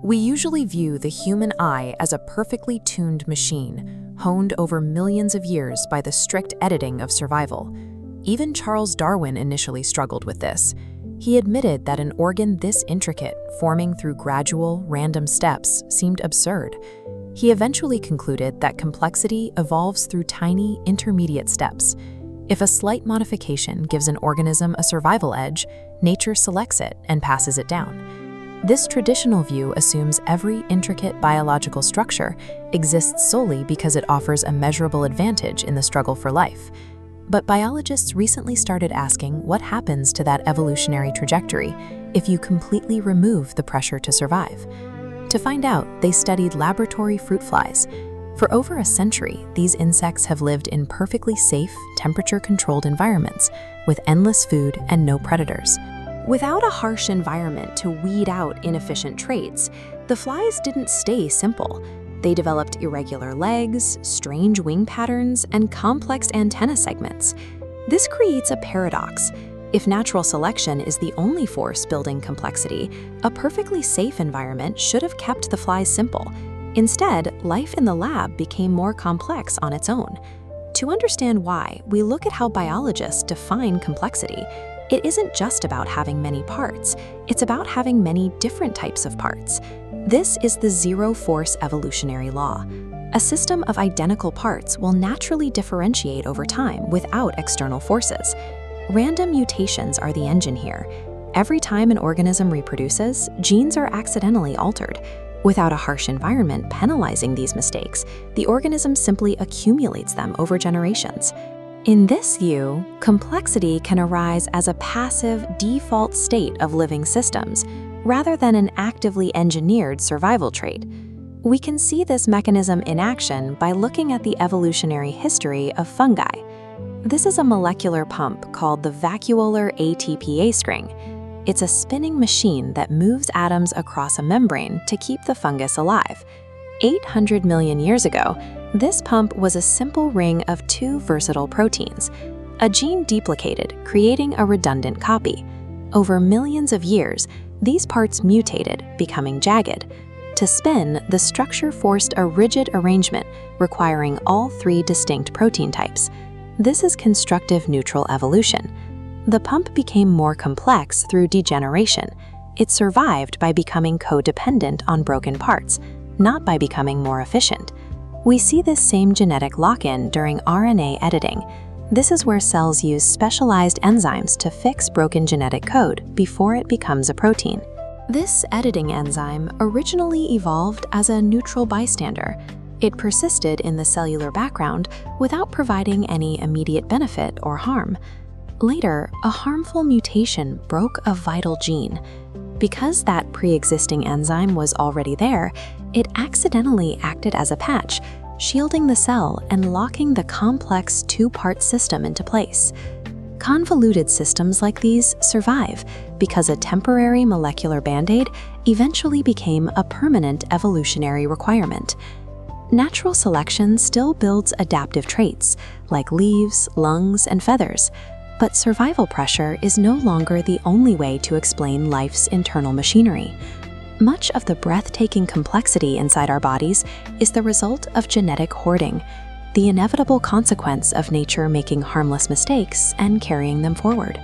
We usually view the human eye as a perfectly tuned machine, honed over millions of years by the strict editing of survival. Even Charles Darwin initially struggled with this. He admitted that an organ this intricate, forming through gradual, random steps, seemed absurd. He eventually concluded that complexity evolves through tiny, intermediate steps. If a slight modification gives an organism a survival edge, nature selects it and passes it down. This traditional view assumes every intricate biological structure exists solely because it offers a measurable advantage in the struggle for life. But biologists recently started asking what happens to that evolutionary trajectory if you completely remove the pressure to survive. To find out, they studied laboratory fruit flies. For over a century, these insects have lived in perfectly safe, temperature-controlled environments with endless food and no predators. Without a harsh environment to weed out inefficient traits, the flies didn't stay simple. They developed irregular legs, strange wing patterns, and complex antenna segments. This creates a paradox. If natural selection is the only force building complexity, a perfectly safe environment should have kept the flies simple. Instead, life in the lab became more complex on its own. To understand why, we look at how biologists define complexity. It isn't just about having many parts, it's about having many different types of parts. This is the zero-force evolutionary law. A system of identical parts will naturally differentiate over time without external forces. Random mutations are the engine here. Every time an organism reproduces, genes are accidentally altered. Without a harsh environment penalizing these mistakes, the organism simply accumulates them over generations. In this view, complexity can arise as a passive, default state of living systems, rather than an actively engineered survival trait. We can see this mechanism in action by looking at the evolutionary history of fungi. This is a molecular pump called the vacuolar ATPase string. It's a spinning machine that moves atoms across a membrane to keep the fungus alive. 800 million years ago, this pump was a simple ring of two versatile proteins. A gene duplicated, creating a redundant copy. Over millions of years, these parts mutated, becoming jagged. To spin, the structure forced a rigid arrangement requiring all three distinct protein types. This is constructive neutral evolution. The pump became more complex through degeneration. It survived by becoming codependent on broken parts, not by becoming more efficient. We see this same genetic lock-in during RNA editing. This is where cells use specialized enzymes to fix broken genetic code before it becomes a protein. This editing enzyme originally evolved as a neutral bystander. It persisted in the cellular background without providing any immediate benefit or harm. Later, a harmful mutation broke a vital gene. Because that pre-existing enzyme was already there, it accidentally acted as a patch, shielding the cell and locking the complex two-part system into place. Convoluted systems like these survive because a temporary molecular band-aid eventually became a permanent evolutionary requirement. Natural selection still builds adaptive traits, like leaves, lungs, and feathers, but survival pressure is no longer the only way to explain life's internal machinery. Much of the breathtaking complexity inside our bodies is the result of genetic hoarding, the inevitable consequence of nature making harmless mistakes and carrying them forward.